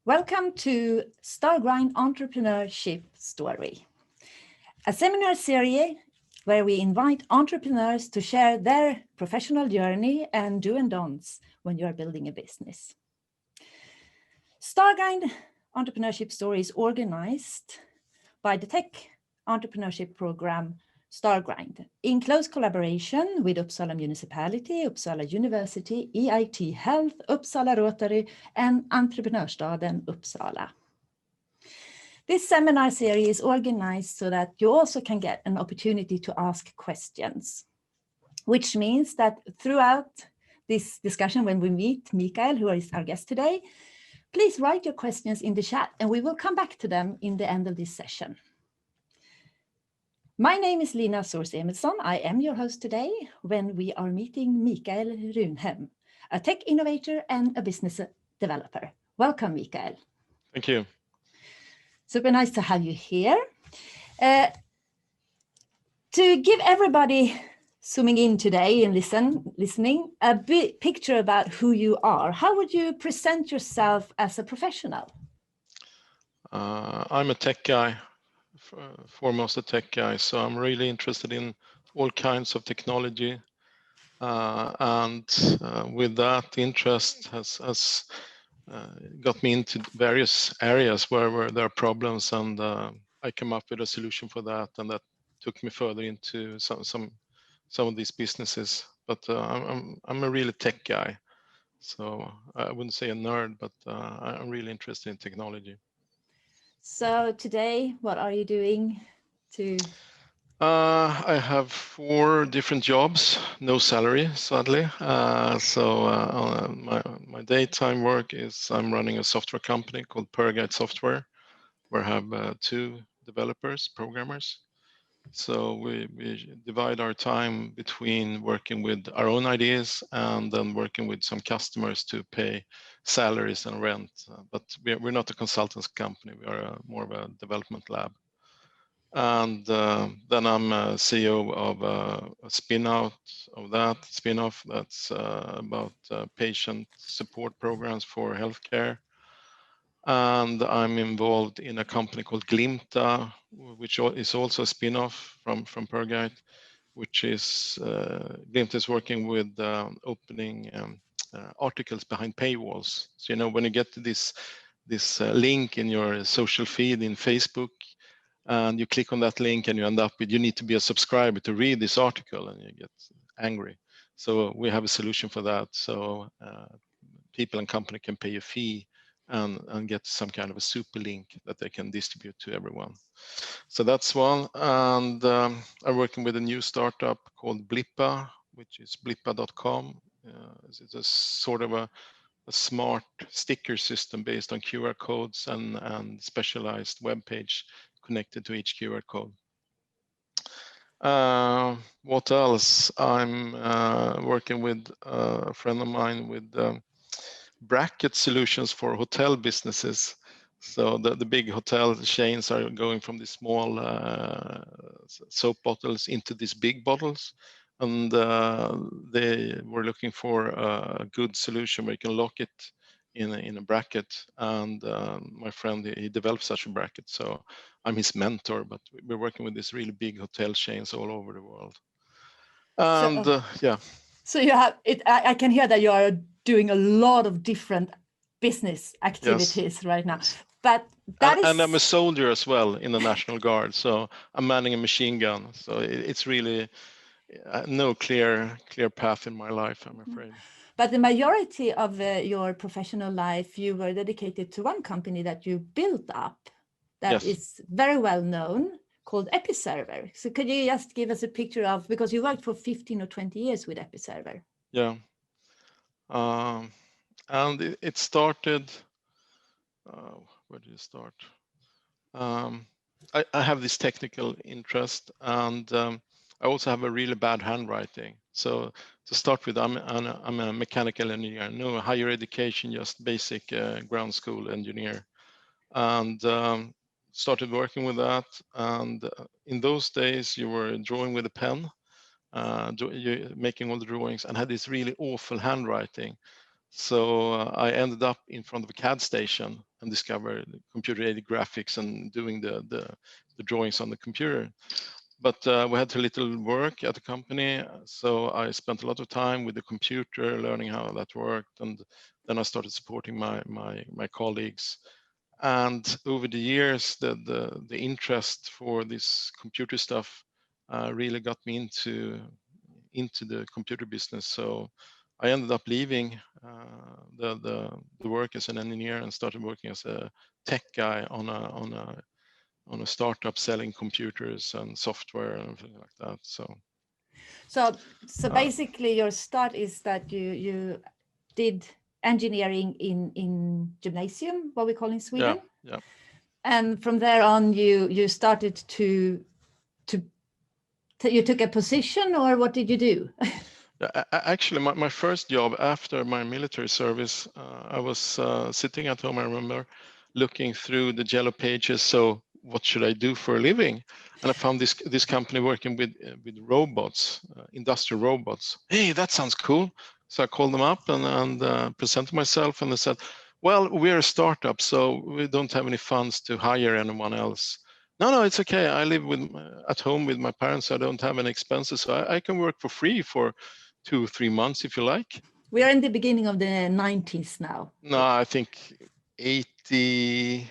Welcome to Stargrind Entrepreneurship Story, a seminar series where we invite entrepreneurs to share their professional journey and do and don'ts when you are building a business. Stargrind Entrepreneurship Story is organized by the tech entrepreneurship program Stargrind, in close collaboration with Uppsala Municipality, Uppsala University, EIT Health, Uppsala Rotary, and Entreprenörstaden Uppsala. This seminar series is organized so that you also can get an opportunity to ask questions, which means that throughout this discussion, when we meet Mikael, who is our guest today, please write your questions in the chat and we will come back to them in the end of this session. My name is Lina Source-Emilsson. I am your host today when we are meeting Mikael Runhem, a tech innovator and a business developer. Welcome, Mikael. Thank you. Super nice to have you here. To give everybody zooming in today and listening a bit picture about who you are, how would you present yourself as a professional? I'm a tech guy. Foremost a tech guy, so I'm really interested in all kinds of technology, and with that interest has got me into various areas where there are problems, and I came up with a solution for that, and that took me further into some of these businesses. But I'm a really tech guy, so I wouldn't say a nerd, but I'm really interested in technology. So today, what are you doing to? I have 4 different jobs, no salary, sadly. My daytime work is I'm running a software company called Perguide Software, where I have 2 developers, programmers. So we divide our time between working with our own ideas and then working with some customers to pay salaries and rent. But we're not a consultants company. We are more of a development lab. And then I'm a CEO of a spin-out of that spin-off that's about patient support programs for healthcare. And I'm involved in a company called Glimta, which is also a spin-off from Perguide, which is Glimta is working with opening articles behind paywalls. So, you know, when you get to this link in your social feed in Facebook, and you click on that link and you end up with, you need to be a subscriber to read this article, and you get angry. So we have a solution for that. So people and company can pay a fee and get some kind of a super link that they can distribute to everyone. So that's one. And I'm working with a new startup called Blippa, which is blippa.com. It's a sort of a smart sticker system based on QR codes and specialized web page connected to each QR code. What else? I'm working with a friend of mine with bracket solutions for hotel businesses. So the big hotel chains are going from the small soap bottles into these big bottles. And they were looking for a good solution where you can lock it in a bracket. And my friend, he developed such a bracket. So I'm his mentor, but we're working with these really big hotel chains all over the world. And yeah. So you have it. I can hear that you are doing a lot of different business activities right now. But and I'm a soldier as well in the National Guard. So I'm manning a machine gun. So it's really no clear path in my life, I'm afraid. But the majority of your professional life, you were dedicated to one company that you built up that is very well known, called Episerver. So could you just give us a picture of, because you worked for 15 or 20 years with Episerver? Yeah. And it started, where did it start? I have this technical interest, and I also have a really bad handwriting. So to start with, I'm a mechanical engineer, no higher education, just basic ground school engineer. And started working with that. And in those days, you were drawing with a pen, making all the drawings, and had this really awful handwriting. So I ended up in front of a CAD station and discover the computer-aided graphics and doing the drawings on the computer. But we had a little work at the company, so I spent a lot of time with the computer, learning how that worked, and then I started supporting my colleagues. And over the years, the interest for this computer stuff really got me into the computer business. So I ended up leaving the work as an engineer and started working as a tech guy on a startup selling computers and software and everything like that. So basically, your start is that you did engineering in gymnasium, what we call in Sweden. Yeah. And from there on, you started to you took a position, or what did you do? Actually, my first job after my military service, I was sitting at home, I remember, looking through the yellow pages. So what should I do for a living? And I found this company working with robots, industrial robots. Hey, that sounds cool. So I called them up and presented myself, and they said, well, we're a startup, so we don't have any funds to hire anyone else. No, it's okay. I live at home with my parents. So I don't have any expenses, so I can work for free for 2 or 3 months if you like. We are in the beginning of the 90s now. No, I think 80,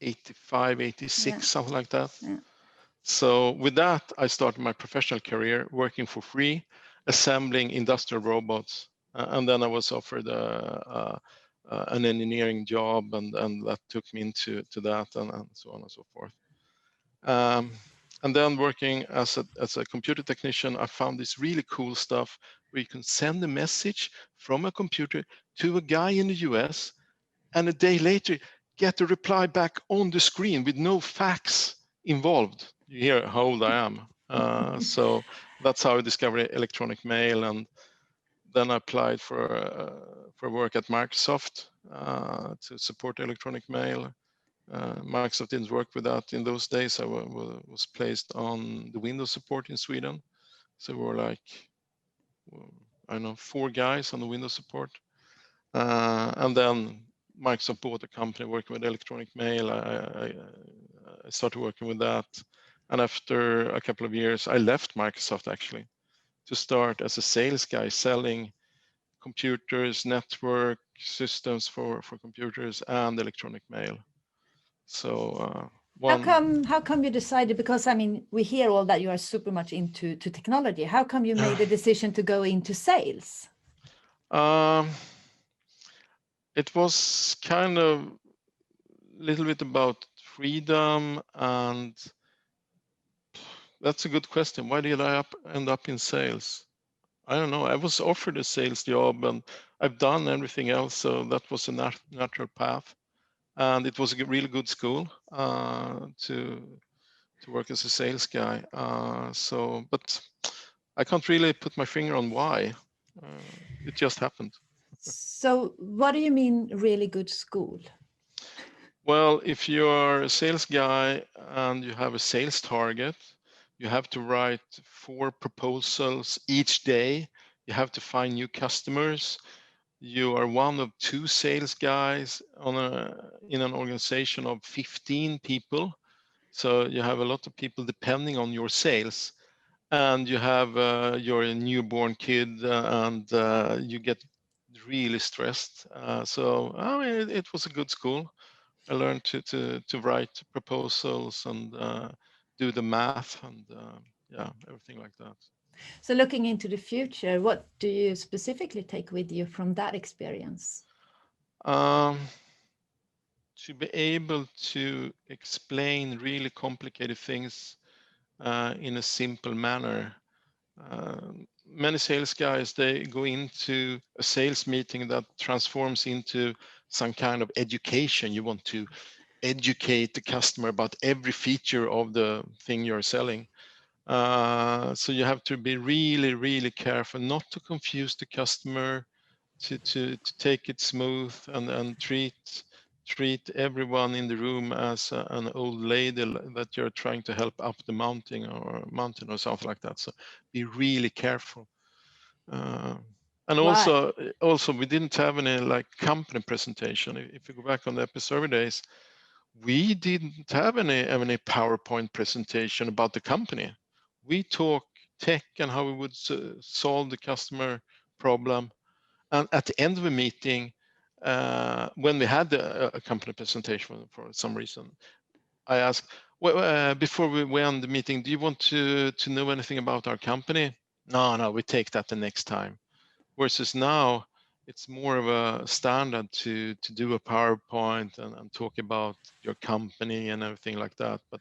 85, 86, something like that. Yeah. So with that, I started my professional career working for free, assembling industrial robots. And then I was offered an engineering job, and that took me into that, and so on and so forth. And then working as a computer technician, I found this really cool stuff where you can send a message from a computer to a guy in the US, and a day later get a reply back on the screen with no fax involved. You hear how old I am. So that's how I discovered electronic mail, and then I applied for work at Microsoft to support electronic mail. Microsoft didn't work with that in those days. I was placed on the Windows support in Sweden. So we were like, I don't know, 4 guys on the Windows support. And then Microsoft bought a company working with electronic mail. I started working with that. And after a couple of years, I left Microsoft actually to start as a sales guy selling computers, network systems for computers and electronic mail. So how come you decided, because I mean, we hear all that you are super much into technology. How come you made the decision to go into sales? It was kind of a little bit about freedom, and that's a good question. Why did I end up in sales? I don't know. I was offered a sales job, and I've done everything else, so that was a natural path. And it was a really good school to work as a sales guy. But I can't really put my finger on why. It just happened. So what do you mean really good school? Well, if you're a sales guy and you have a sales target, you have to write 4 proposals each day. You have to find new customers. You are one of 2 sales guys in an organization of 15 people. So you have a lot of people depending on your sales, and you have your newborn kid, and you get really stressed. So I mean, it was a good school. I learned to write proposals and do the math and everything like that. So looking into the future, what do you specifically take with you from that experience? To be able to explain really complicated things in a simple manner. Many sales guys, they go into a sales meeting that transforms into some kind of education. You want to educate the customer about every feature of the thing you're selling. So you have to be really, really careful not to confuse the customer, to take it smooth and treat everyone in the room as an old lady that you're trying to help up the mountain or something like that. So be really careful. And Why? also we didn't have any like company presentation. If you go back on the Episerver days, we didn't have any PowerPoint presentation about the company. We talk tech and how we would solve the customer problem. And at the end of a meeting, when we had a company presentation for some reason, I asked, well, before we end the meeting, do you want to know anything about our company? No, we take that the next time. Versus now, it's more of a standard to do a PowerPoint and talk about your company and everything like that. But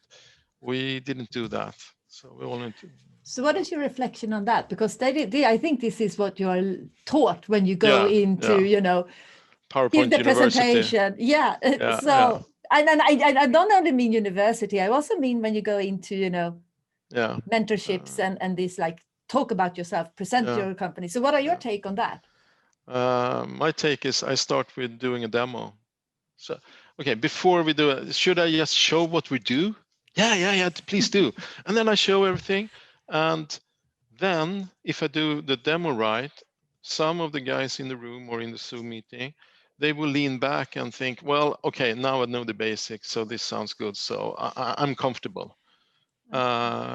we didn't do that. So we wanted to. So what is your reflection on that? Because I think this is what you are taught when you go into, give PowerPoint the University. presentation. Yeah. Yeah, So, yeah. and I don't only mean university. I also mean when you go into, Yeah. mentorships and this like talk about yourself, present your company. So what are your take on that? My take is I start with doing a demo. So, okay, before we do it, should I just show what we do? Yeah, please do. And then I show everything. And then if I do the demo right, some of the guys in the room or in the Zoom meeting, they will lean back and think, well, okay, now I know the basics, so this sounds good. So I'm comfortable.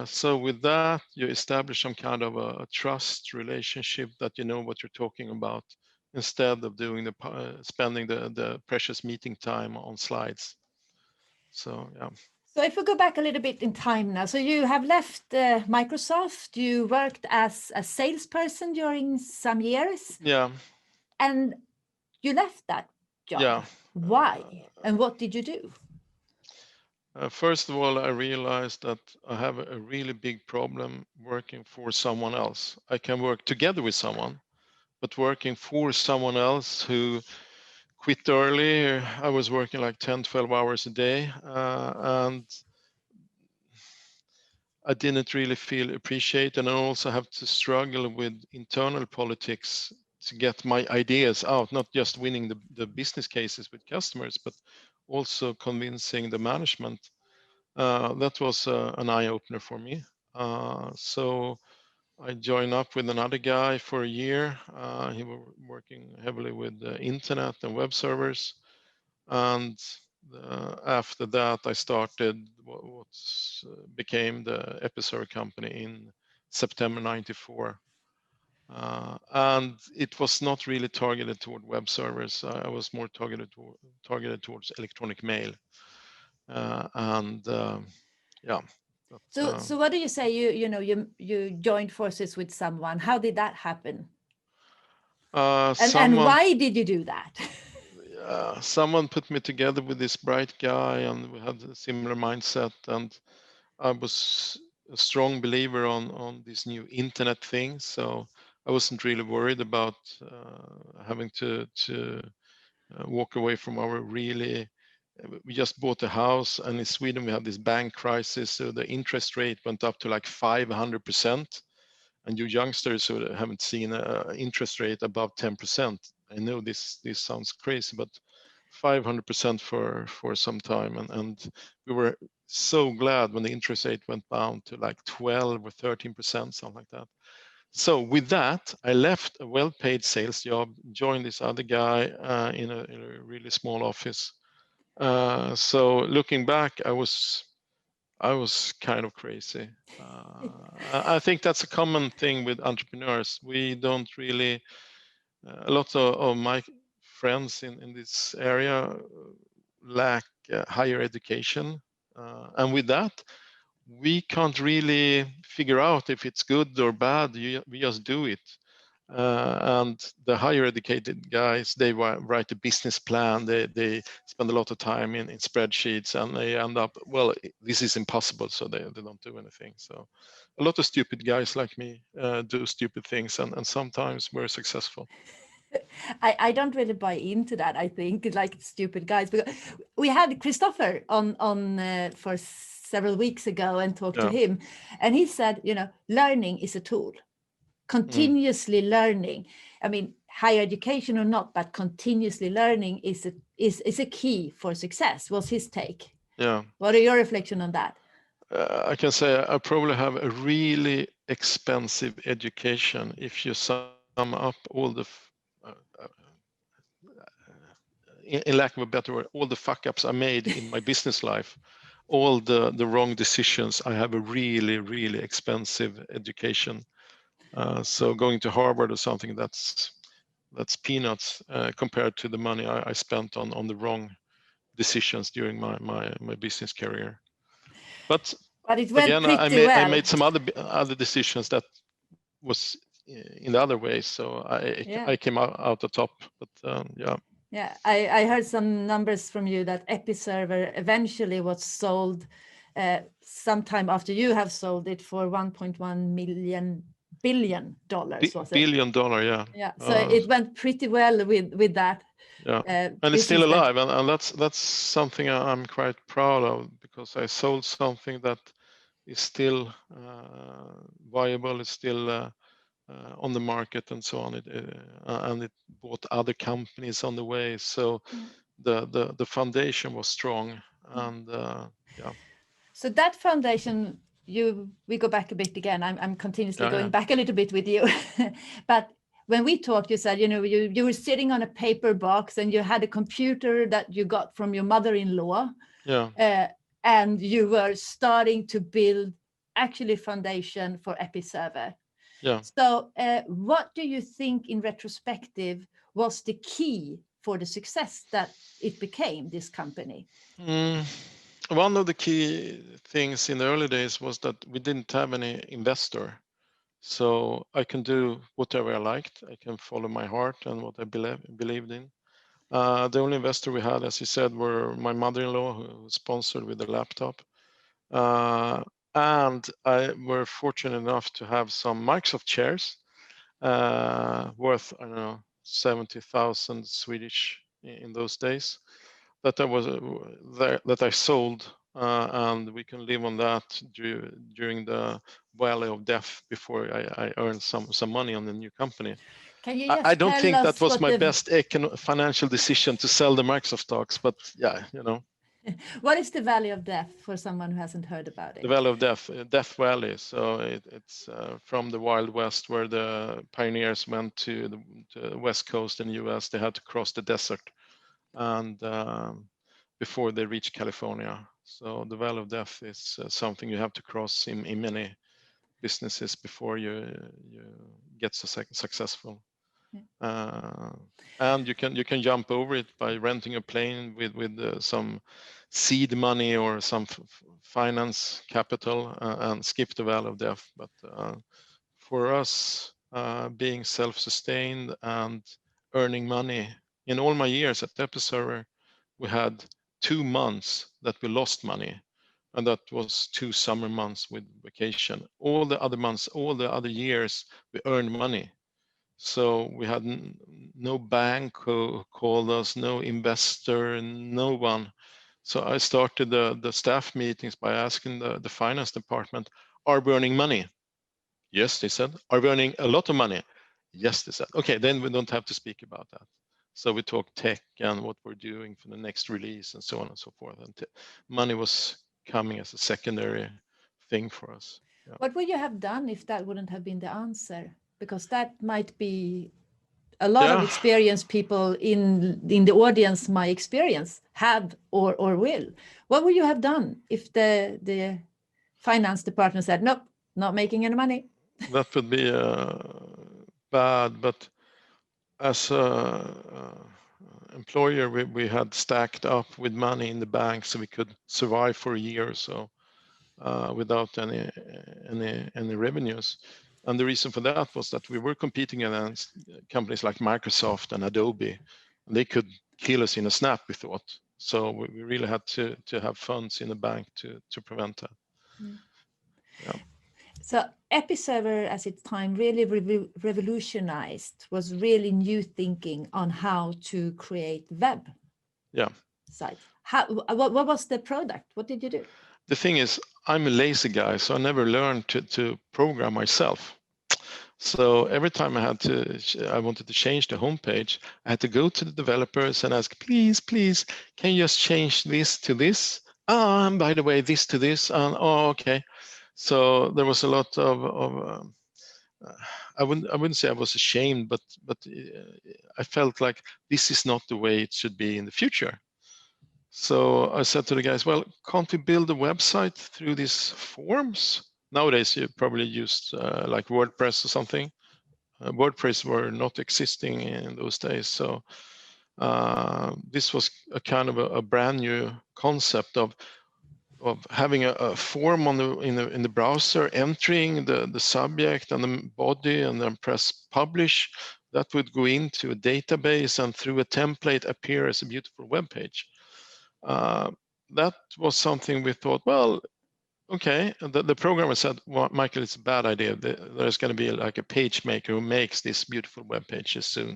So with that, you establish some kind of a trust relationship that you know what you're talking about, instead of doing spending the precious meeting time on slides. So yeah. So if we go back a little bit in time now, so you have left Microsoft, you worked as a salesperson during some years. Yeah. And you left that job. Yeah. Why? And what did you do? First of all, I realized that I have a really big problem working for someone else. I can work together with someone, but working for someone else who quit early, I was working like 10, 12 hours a day, and I didn't really feel appreciated, and I also have to struggle with internal politics to get my ideas out, not just winning the business cases with customers, but also convincing the management. That was an eye-opener for me. So I joined up with another guy for a year. He was working heavily with the internet and web servers. And after that, I started what became the Episerver company in September '94. And it was not really targeted toward web servers. I was more targeted towards electronic mail. Yeah. So what do you say? You joined forces with someone. How did that happen? And why did you do that? Someone put me together with this bright guy, and we had a similar mindset. And I was a strong believer on these new internet things, so I wasn't really worried about having to walk away from our really. We just bought a house, and in Sweden we had this bank crisis, so the interest rate went up to like 500%. And you youngsters who haven't seen an interest rate above 10%, I know this sounds crazy, but 500% for some time, and we were so glad when the interest rate went down to like 12 or 13%, something like that. So with that, I left a well-paid sales job, joined this other guy in a really small office. So looking back, I was kind of crazy. I think that's a common thing with entrepreneurs. We don't really, a lot of my friends in this area lack higher education. And with that, we can't really figure out if it's good or bad. We just do it. And the higher educated guys, they write a business plan. They spend a lot of time in spreadsheets, and they end up, well, this is impossible, so they don't do anything. So a lot of stupid guys like me do stupid things, and sometimes we're successful. I don't really buy into that. I think like stupid guys, because we had Christopher on for several weeks ago and talked to him, and he said, learning is a tool. Continuously learning. I mean, higher education or not, but continuously learning is a key for success. Was his take? Yeah. What are your reflection on that? I can say I probably have a really expensive education if you sum sum up all the, in lack of a better word, all the fuck ups I made in my business life, all the wrong decisions. I have a really, really expensive education. So going to Harvard or something, that's peanuts compared to the money I spent on the wrong decisions during my business career. But it went again, pretty well. I made some other decisions that was in the other way, so I came out the top. But yeah. Yeah, I heard some numbers from you that Episerver eventually was sold sometime after you have sold it for $1.1 billion. Was it? $1 billion, yeah. Yeah, so it went pretty well with that. Yeah, and it's still alive, and that's something I'm quite proud of, because I sold something that is still viable, it's still on the market and so on. And it bought other companies on the way. So the foundation was strong, and yeah. So that foundation, we go back a bit again. I'm continuously going back a little bit with you, but when we talked, you said, you were sitting on a paper box and you had a computer that you got from your mother-in-law. Yeah. And you were starting to build actually foundation for Episerver. Yeah. So what do you think in retrospective was the key for the success that it became, this company? One of the key things in the early days was that we didn't have any investor. So I can do whatever I liked. I can follow my heart and what I believed in. The only investor we had, as you said, were my mother-in-law, who sponsored with a laptop. And I were fortunate enough to have some Microsoft chairs worth, I don't know, 70,000 Swedish in those days, that I sold, and we can live on that during the valley of death before I earned some money on the new company. Can you just I don't think that was my best financial decision to sell the Microsoft stocks, but yeah, What is the Valley of Death for someone who hasn't heard about it? The Valley of Death, Death Valley. So it's from the Wild West, where the pioneers went to the West Coast in the US. They had to cross the desert, and before they reached California. So the Valley of Death is something you have to cross in many businesses before you get successful. And you can jump over it by renting a plane with some seed money or some finance capital, and skip the Valley of Death. But for us, being self-sustained and earning money, in all my years at Episerver, we had 2 months that we lost money, and that was 2 summer months with vacation. All the other months, all the other years, we earned money. So we had no bank who called us, no investor, no one. So I started the staff meetings by asking the finance department, are we earning money? Yes, they said. Are we earning a lot of money? Yes, they said. Okay, then we don't have to speak about that. So we talked tech and what we're doing for the next release and so on and so forth. And money was coming as a secondary thing for us. Yeah. What would you have done if that wouldn't have been the answer? Because that might be a lot of experienced people in the audience, my experience, have or will. What would you have done if the finance department said, nope, not making any money? That would be bad, but as a employer, we had stacked up with money in the bank so we could survive for a year or so without any revenues. And the reason for that was that we were competing against companies like Microsoft and Adobe. And they could kill us in a snap, we thought. So we really had to have funds in the bank to prevent that. Yeah. So Episerver, as its time, really revolutionized, was really new thinking on how to create web sites. What was the product? What did you do? The thing is, I'm a lazy guy, so I never learned to program myself. So every time I wanted to change the homepage, I had to go to the developers and ask, please, can you just change this to this? And by the way, this to this. And oh, okay. So there was a lot of I wouldn't say I was ashamed, but I felt like this is not the way it should be in the future. So I said to the guys, well, can't we build a website through these forms? Nowadays, you probably use like WordPress or something. WordPress were not existing in those days. So this was a kind of a brand new concept of having a form on in the browser, entering the subject and the body, and then press publish. That would go into a database and through a template appear as a beautiful web page. That was something we thought, well, okay. The programmer said, well, Michael, it's a bad idea. There's going to be like a page maker who makes these beautiful web pages soon.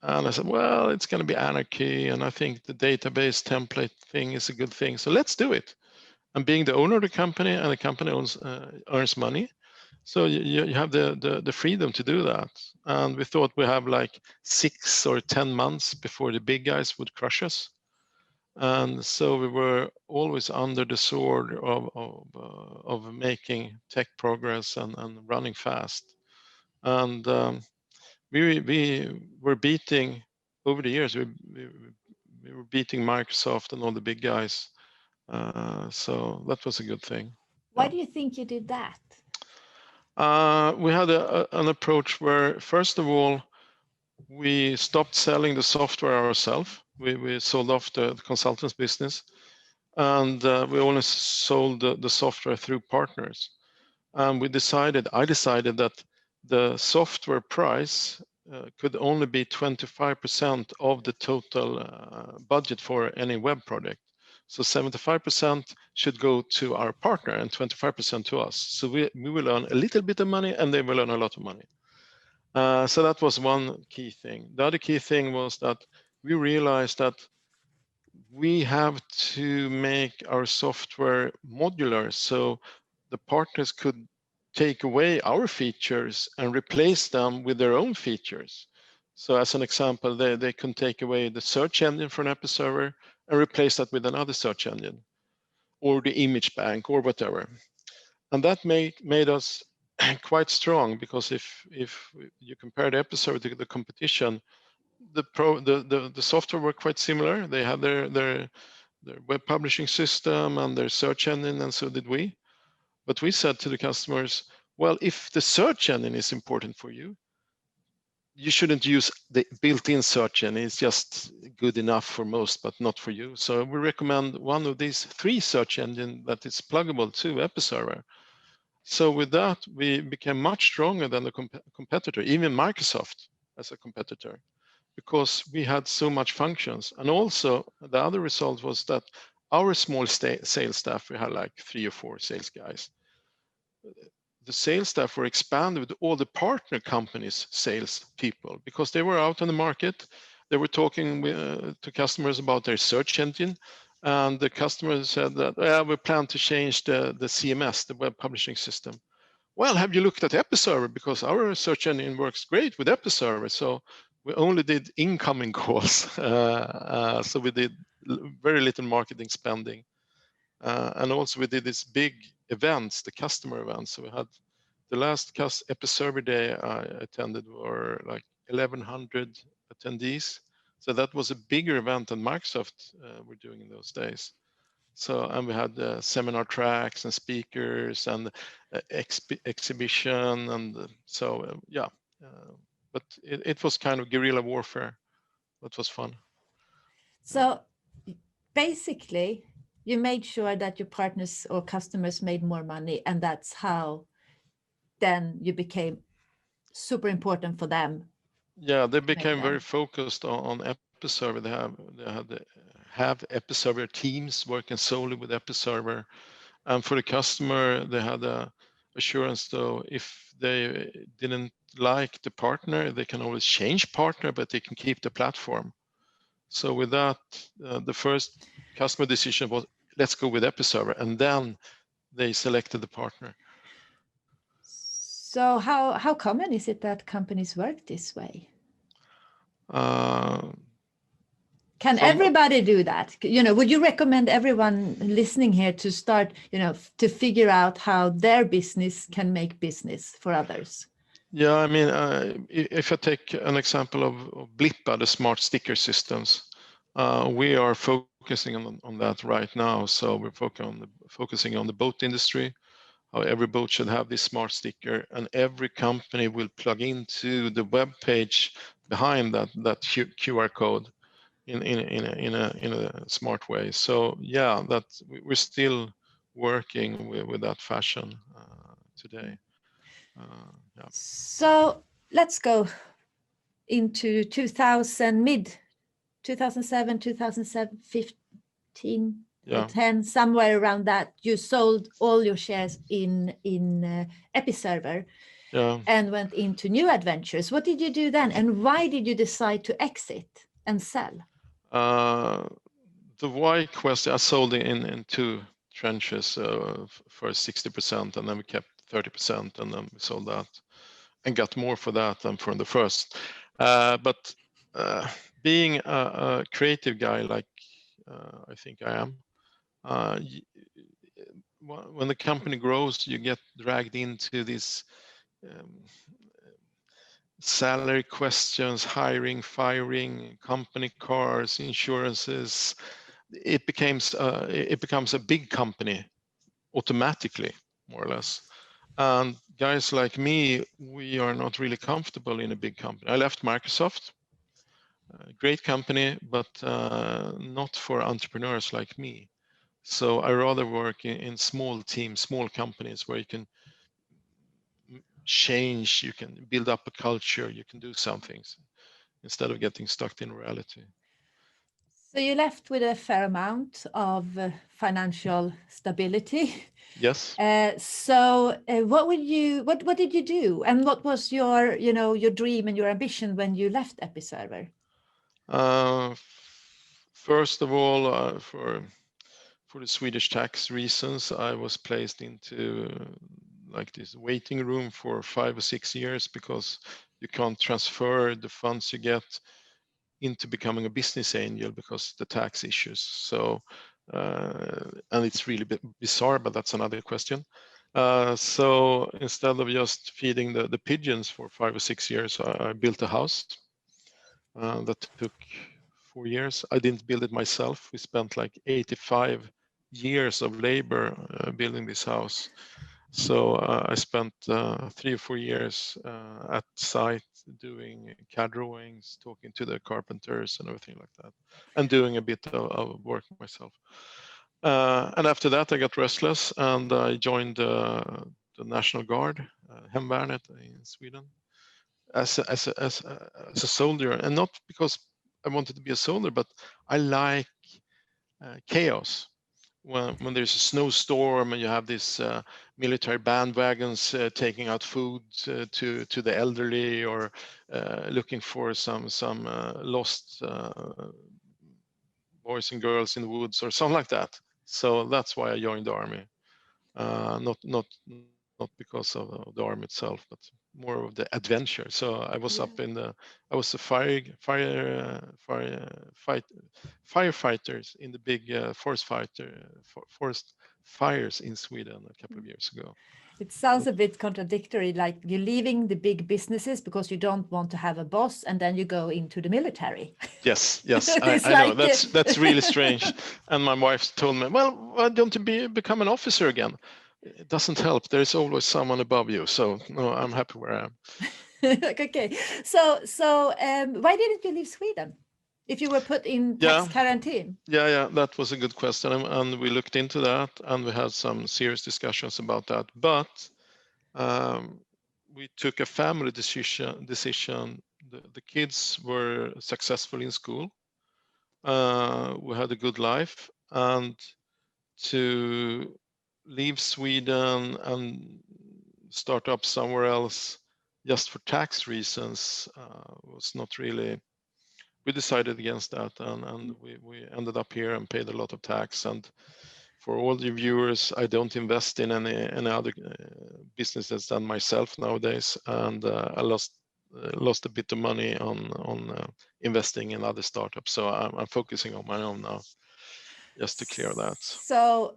And I said, well, it's going to be anarchy. And I think the database template thing is a good thing. So let's do it. And being the owner of the company, and the company earns money. So you have the freedom to do that. And we thought we have like 6 or 10 months before the big guys would crush us. And so we were always under the sword of making tech progress and running fast. And we were beating, over the years, we were beating Microsoft and all the big guys. So that was a good thing. Why do you think you did that? We had an approach where, first of all, we stopped selling the software ourselves. We sold off the consultants business, and we only sold the software through partners. And I decided that the software price could only be 25% of the total budget for any web project. So 75% should go to our partner and 25% to us. So we will earn a little bit of money and they will earn a lot of money. So that was one key thing. The other key thing was that we realized that we have to make our software modular, so the partners could take away our features and replace them with their own features. So as an example, they can take away the search engine from Episerver and replace that with another search engine, or the image bank, or whatever. And that made us quite strong, because if you compare the Episerver to the competition, the software were quite similar. They had their web publishing system and their search engine, and so did we. But we said to the customers, well, if the search engine is important for you, you shouldn't use the built-in search engine. It's just good enough for most, but not for you. So we recommend one of these 3 search engines that is pluggable to Episerver. So with that, we became much stronger than the competitor, even Microsoft as a competitor, because we had so much functions. And also the other result was that our small sales staff, we had like 3 or 4 sales guys. The sales staff were expanded with all the partner companies' sales people, because they were out on the market. They were talking to customers about their search engine. And the customers said that, we plan to change the CMS, the web publishing system. Well, have you looked at Episerver? Because our search engine works great with Episerver. So we only did incoming calls. So we did very little marketing spending. And also we did these big events, the customer events. So we had the last Episerver day I attended were like 1,100 attendees. So that was a bigger event than Microsoft were doing in those days. So, and we had seminar tracks and speakers and exhibition, and so yeah. But it was kind of guerrilla warfare. That was fun. So basically, you made sure that your partners or customers made more money, and that's how then you became super important for them. Yeah, they became very focused on Episerver. They have Episerver teams working solely with Episerver, and for the customer, they had a assurance. Though if they didn't like the partner, they can always change partner, but they can keep the platform. So with that, the first customer decision was, let's go with Episerver, and then they selected the partner. So how common is it that companies work this way? Can everybody do that? Would you recommend everyone listening here to start, to figure out how their business can make business for others? Yeah, I mean, if I take an example of Blippa, the smart sticker systems, we are focusing on that right now. So we're focusing on the boat industry, how every boat should have this smart sticker, and every company will plug into the web page behind that QR code in a smart way. So yeah, that we're still working with that fashion today. Yeah. So let's go into 2000, mid 2007, 2007, 15 or Yeah. 10, somewhere around that. You sold all your shares in Episerver Yeah. and went into new adventures. What did you do then, and why did you decide to exit and sell? The why question, I sold in two trenches, for 60%, and then we kept 30%, and then we sold that and got more for that than for the first. But being a creative guy like I think I am, when the company grows, you get dragged into these um, salary questions, hiring, firing, company cars, insurances. It becomes a big company automatically, more or less. And guys like me, we are not really comfortable in a big company. I left Microsoft, a great company, but not for entrepreneurs like me. So I rather work in small teams, small companies where you can change, you can build up a culture, you can do some things instead of getting stuck in reality. So you left with a fair amount of financial stability. Yes. What did you do, and what was your your dream and your ambition when you left Episerver? First of all, for the Swedish tax reasons, I was placed into like this waiting room for 5 or 6 years because you can't transfer the funds you get into becoming a business angel because the tax issues. So, and it's really bizarre, but that's another question. So instead of just feeding the pigeons for 5 or 6 years, I built a house that took 4 years. I didn't build it myself. We spent like 85 years of labor building this house. So I spent 3 or 4 years at site doing CAD drawings, talking to the carpenters and everything like that, and doing a bit of work myself. And after that, I got restless and I joined the National Guard, Hemvärnet in Sweden, as a soldier, and not because I wanted to be a soldier, but I like chaos. When there's a snowstorm and you have these military bandwagons taking out food to the elderly, or looking for some lost boys and girls in the woods or something like that. So that's why I joined the army. Not because of the army itself, but more of the adventure. So I was up in I was a firefighters in the big forest fires in Sweden a couple of years ago. It sounds a bit contradictory, like you're leaving the big businesses because you don't want to have a boss, and then you go into the military. Yes, It's I know like that's really strange. And my wife told me, "Well, why don't you become an officer again? It doesn't help. There's always someone above you." So no, I'm happy where I am. Okay. So why didn't you leave Sweden if you were put in tax quarantine? Yeah, that was a good question, and we looked into that, and we had some serious discussions about that. But we took a family decision. The kids were successful in school. We had a good life, and to leave Sweden and start up somewhere else just for tax reasons was not really. We decided against that, and we ended up here and paid a lot of tax. And for all the viewers, I don't invest in any other businesses than myself nowadays, and I lost a bit of money on investing in other startups. So I'm focusing on my own now, just to clear that. So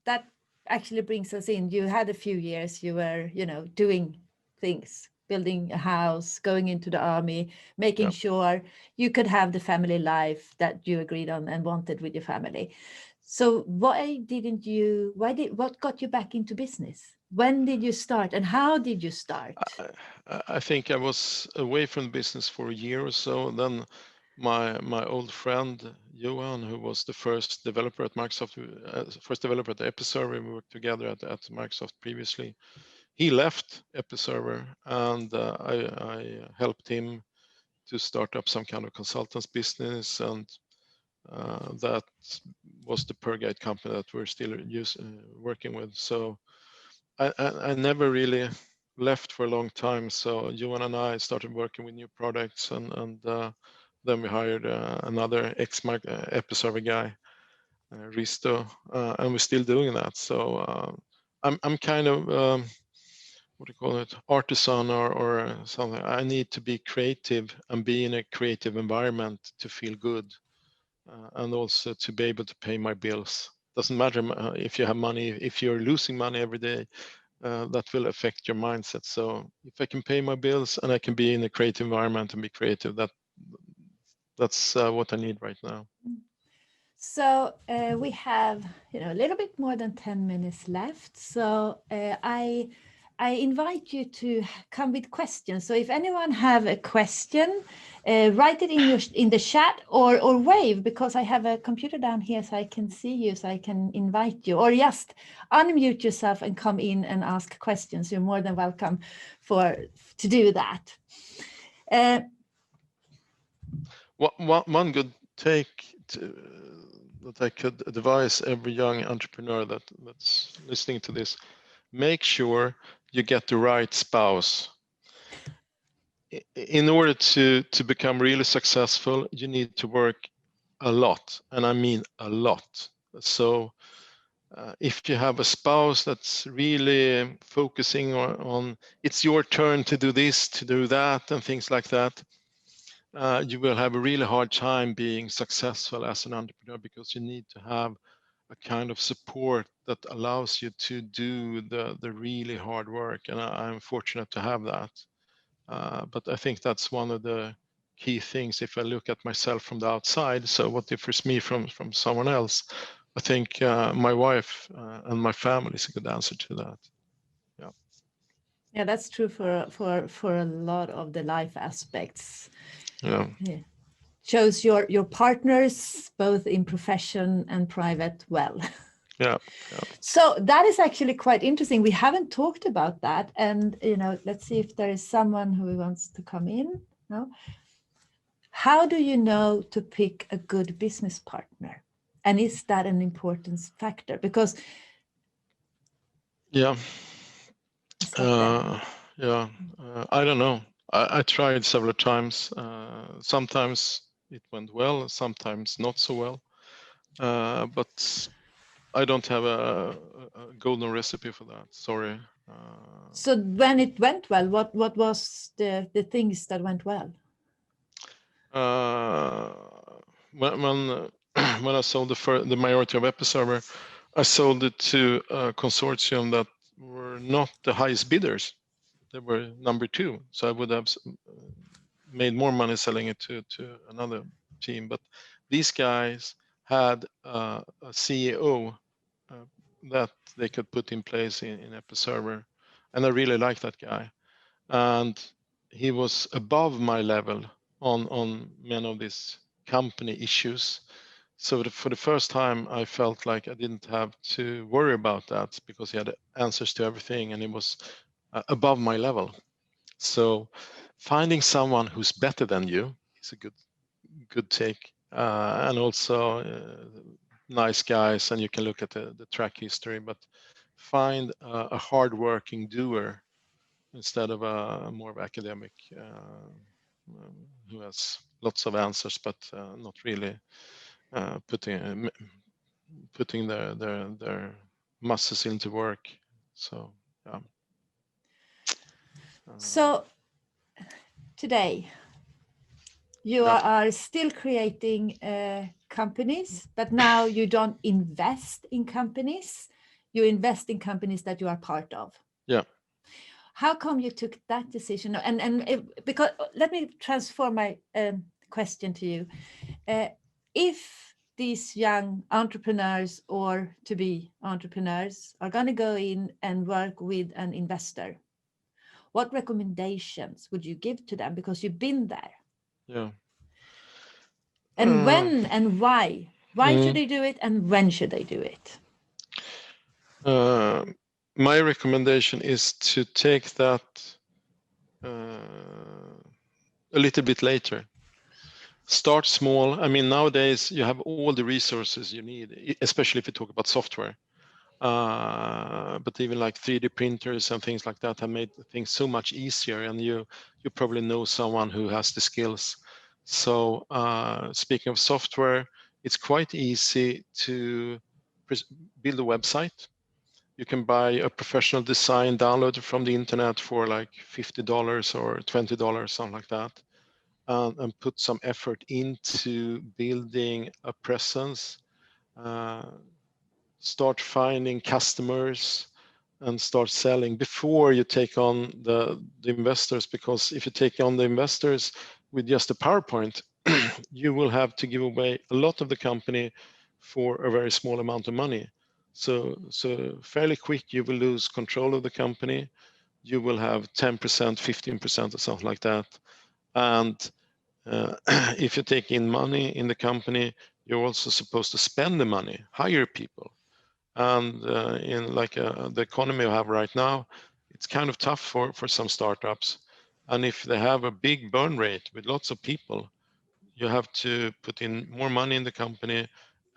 that actually brings us in. You had a few years. You were, doing things, building a house, going into the army, making Yeah. sure you could have the family life that you agreed on and wanted with your family. So what got you back into business? When did you start and how did you start? I think I was away from the business for a year or so. And then my old friend Johan, who was the first developer at Microsoft, first developer at Episerver, we worked together at Microsoft previously. He left Episerver, and I helped him to start up some kind of consultants business, and that was the PerGuide company that we're still working with. So I never really left for a long time. So Johan and I started working with new products, and then we hired another Episerver guy, Risto, and we're still doing that. So I'm kind of what do you call it, artisan or something. I need to be creative and be in a creative environment to feel good, and also to be able to pay my bills. Doesn't matter if you have money, if you're losing money every day, that will affect your mindset. So if I can pay my bills and I can be in a creative environment and be creative, that's what I need right now. So we have, a little bit more than 10 minutes left. So I invite you to come with questions. So if anyone have a question, write it in the chat or wave, because I have a computer down here so I can see you, so I can invite you, or just unmute yourself and come in and ask questions. You're more than welcome to do that. One good take that I could advise every young entrepreneur that's listening to this: make sure you get the right spouse. In order to become really successful, you need to work a lot, and I mean a lot. So if you have a spouse that's really focusing on it's your turn to do this, to do that, and things like that, you will have a really hard time being successful as an entrepreneur, because you need to have a kind of support that allows you to do the really hard work. And I'm fortunate to have that. But I think that's one of the key things if I look at myself from the outside. So what differs me from someone else? I think my wife and my family is a good answer to that. Yeah. Yeah, that's true for a lot of the life aspects. Yeah. Shows your partners both in profession and private well. Yeah. So that is actually quite interesting. We haven't talked about that, and let's see if there is someone who wants to come in. No. How do you know to pick a good business partner, and is that an important factor? Because I don't know. I tried several times. Sometimes it went well, sometimes not so well. But I don't have a golden recipe for that. Sorry. So when it went well, what was the things that went well? When I sold the majority of Episerver, I sold it to a consortium that were not the highest bidders. They were number 2. So I would have made more money selling it to another team. But these guys had a CEO that they could put in place in Episerver. And I really liked that guy. And he was above my level on many of these company issues. So for the first time, I felt like I didn't have to worry about that, because he had answers to everything and he was above my level. So finding someone who's better than you is a good take, and also nice guys, and you can look at the track history, but find a hardworking doer instead of a more of academic who has lots of answers but not really putting their muscles into work. So yeah. So today you are still creating companies, but now you don't invest in companies. You invest in companies that you are part of. Yeah. How come you took that decision? Because let me transform my question to you. If these young entrepreneurs or to be entrepreneurs are going to go in and work with an investor, what recommendations would you give to them? Because you've been there. Yeah. And when and why? Why should they do it, and when should they do it? My recommendation is to take that a little bit later. Start small. I mean, nowadays you have all the resources you need, especially if you talk about software. But even like 3D printers and things like that have made things so much easier, and you probably know someone who has the skills. So speaking of software, it's quite easy to build a website. You can buy a professional design downloaded from the internet for like $50 or $20, something like that, and put some effort into building a presence. Start finding customers and start selling before you take on the investors, because if you take on the investors with just a PowerPoint, you will have to give away a lot of the company for a very small amount of money. So fairly quick you will lose control of the company. You will have 10%, 15% or something like that. And if you take in money in the company, you're also supposed to spend the money, hire people. And in like the economy we have right now, it's kind of tough for some startups. And if they have a big burn rate with lots of people, you have to put in more money in the company,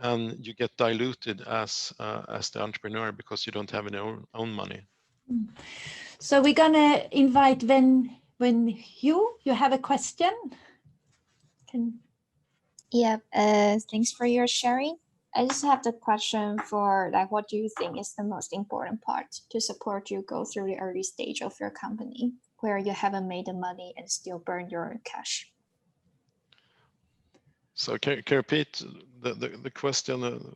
and you get diluted as the entrepreneur because you don't have any own money. So we're gonna invite when you have a question. Yeah, thanks for your sharing. I just have the question for like, what do you think is the most important part to support you go through the early stage of your company where you haven't made the money and still burn your cash? So can you repeat the question?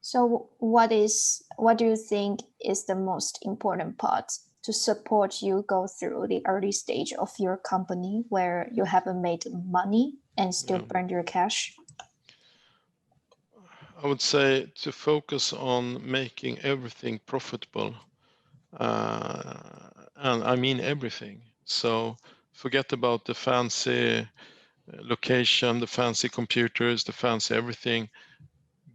So what do you think is the most important part to support you go through the early stage of your company where you haven't made money and still burn your cash? I would say to focus on making everything profitable. And I mean everything. So forget about the fancy location, the fancy computers, the fancy everything.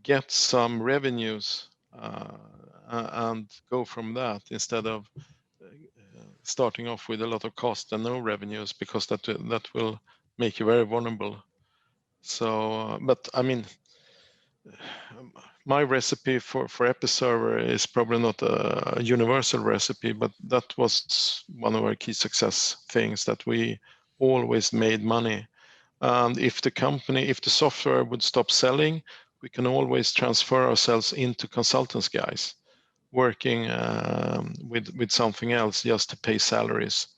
Get some revenues and go from that instead of starting off with a lot of cost and no revenues, because that will make you very vulnerable. So, but I mean, my recipe for Episerver is probably not a universal recipe, but that was one of our key success things, that we always made money. And if the software would stop selling, we can always transfer ourselves into consultants guys working with something else just to pay salaries.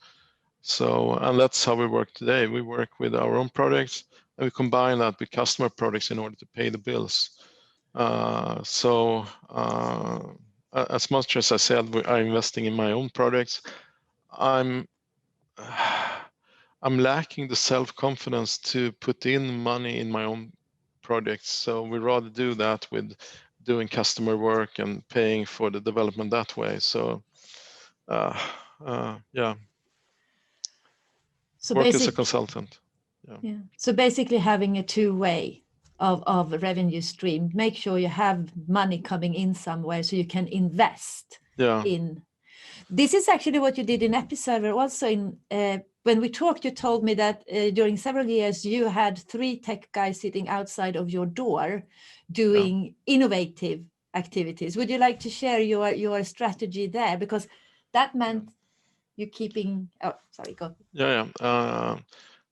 So, and that's how we work today. We work with our own products and we combine that with customer products in order to pay the bills. As much as I said we are investing in my own products, I'm lacking the self-confidence to put in money in my own projects. So we rather do that with doing customer work and paying for the development that way. So yeah. So work as a consultant. Yeah. So basically having a two-way of revenue stream, make sure you have money coming in somewhere so you can invest in. This is actually what you did in Episerver also. When we talked, you told me that during several years you had 3 tech guys sitting outside of your door doing innovative activities. Would you like to share your strategy there? Because that meant you keeping, go.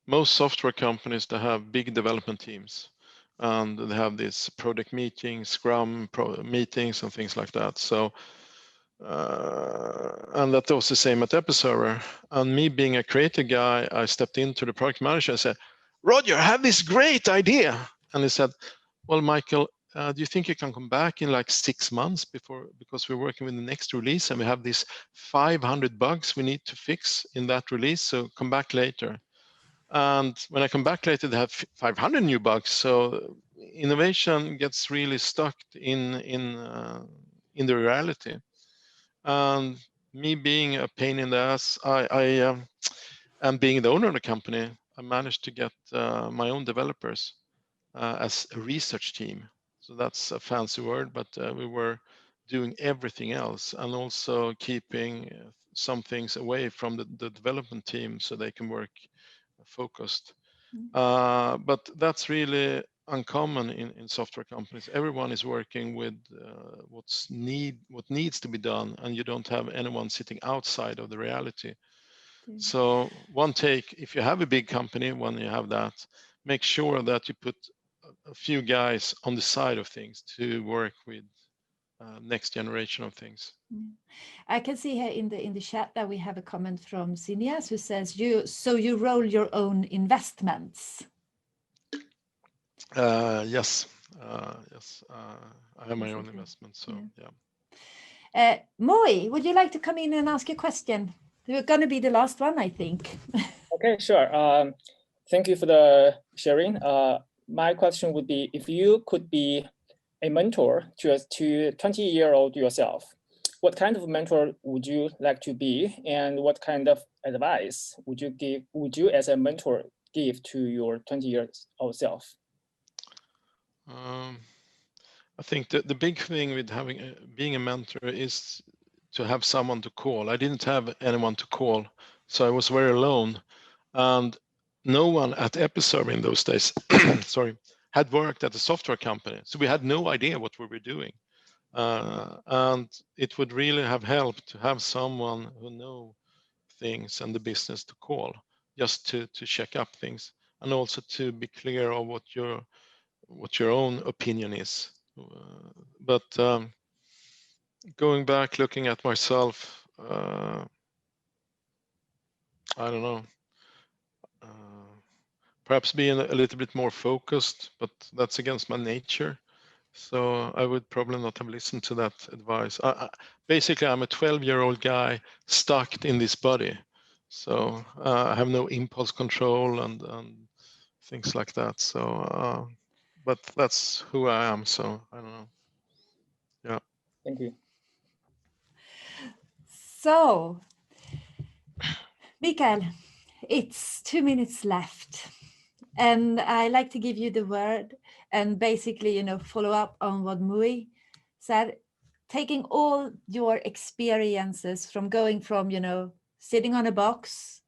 Most software companies, they have big development teams, and they have these product meetings, Scrum meetings and things like that. So, and that was the same at Episerver. And me being a creative guy, I stepped into the product manager and said, Roger, I have this great idea. And he said, well, Michael, do you think you can come back in like 6 months because we're working with the next release and we have these 500 bugs we need to fix in that release, so come back later. And when I come back later, they have 500 new bugs. So innovation gets really stuck in the reality. And me being a pain in the ass, and being the owner of the company, I managed to get my own developers as a research team. So that's a fancy word, but we were doing everything else and also keeping some things away from the development team so they can work focused. But that's really uncommon in software companies. Everyone is working with what needs to be done, and you don't have anyone sitting outside of the reality. So one take, if you have a big company, when you have that, make sure that you put a few guys on the side of things to work with next generation of things. I can see here in the chat that we have a comment from Sinias who says, you roll your own investments. Yes, I have my own investment, so yeah. Moi, would you like to come in and ask a question? You're going to be the last one, I think. Okay, sure. Thank you for the sharing. My question would be, if you could be a mentor to a 20-year-old yourself, what kind of mentor would you like to be, and what kind of advice would you as a mentor give to your 20-year-old self? I think the big thing with being a mentor is to have someone to call. I didn't have anyone to call, so I was very alone, and no one at Episerver in those days, sorry, had worked at a software company, so we had no idea what we were doing. And it would really have helped to have someone who know things and the business to call, just to check up things, and also to be clear of what your own opinion is. But going back, looking at myself, I don't know, perhaps being a little bit more focused, but that's against my nature. So I would probably not have listened to that advice. Basically, I'm a 12-year-old guy stuck in this body. So I have no impulse control and things like that. So, but that's who I am. So I don't know. Yeah. Thank you. So, Mikael, it's 2 minutes left. And I like to give you the word and basically, follow up on what Mui said, taking all your experiences from going from, sitting on a box,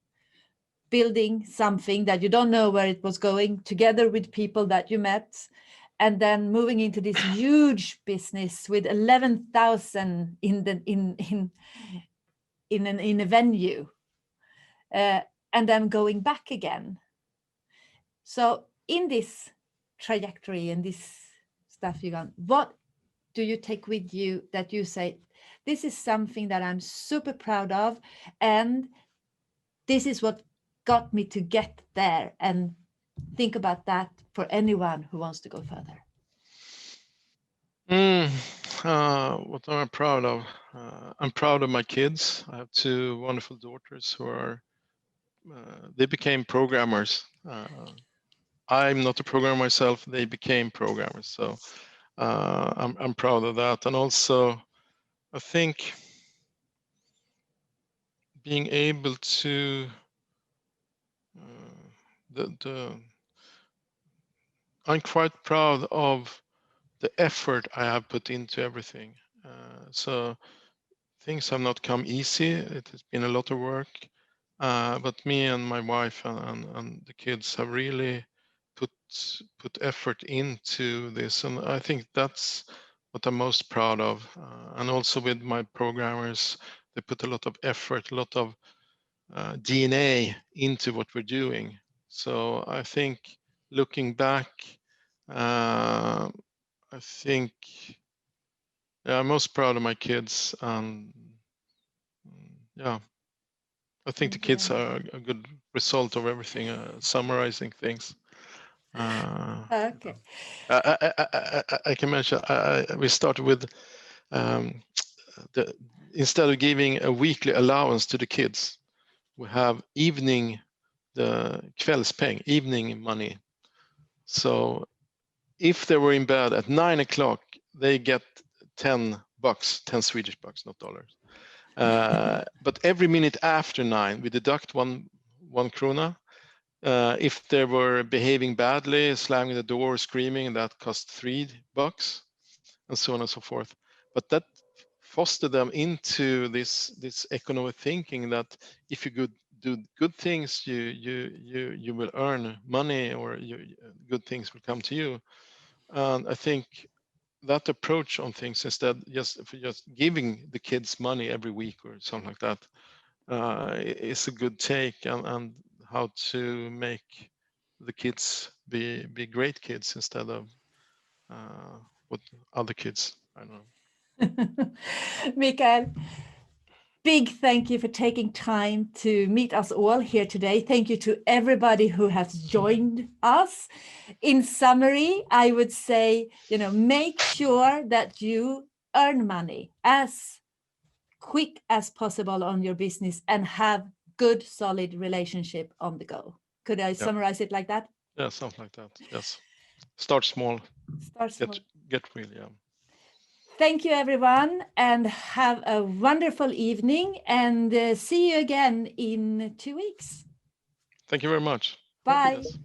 building something that you don't know where it was going, together with people that you met, and then moving into this huge business with 11,000 in a venue, and then going back again. So in this trajectory and this stuff you got, what do you take with you that you say, this is something that I'm super proud of, and this is what got me to get there, and think about that for anyone who wants to go further? What am I proud of? I'm proud of my kids. I have 2 wonderful daughters who are, they became programmers. I'm not a programmer myself. They became programmers. So I'm proud of that. And also, I think being able to, I'm quite proud of the effort I have put into everything. So things have not come easy. It has been a lot of work, but me and my wife and the kids have really put effort into this, and I think that's what I'm most proud of. And also with my programmers, they put a lot of effort, a lot of DNA into what we're doing. So I think looking back, I think I'm most proud of my kids, and yeah, I think the kids are a good result of everything, summarizing things. Okay. I can mention we started with instead of giving a weekly allowance to the kids, we have the kvällspeng, evening money. So if they were in bed at 9 o'clock, they get $10, 10 Swedish bucks, not dollars. But every minute after 9, we deduct one krona. If they were behaving badly, slamming the door, screaming, that cost $3, and so on and so forth. But that fostered them into this economic thinking that if you do good things, you will earn money, or good things will come to you. And I think that approach on things, instead just giving the kids money every week or something like that, is a good take, and how to make the kids be great kids instead of what other kids. I don't know. Mikael, big thank you for taking time to meet us all here today. Thank you to everybody who has joined us. In summary, I would say, make sure that you earn money as quick as possible on your business and have good, solid relationship on the go. Could I summarize it like that? Yeah, something like that. Yes. Start small. Start small. Get real, yeah. Thank you, everyone, and have a wonderful evening, and see you again in 2 weeks. Thank you very much. Bye. Yes.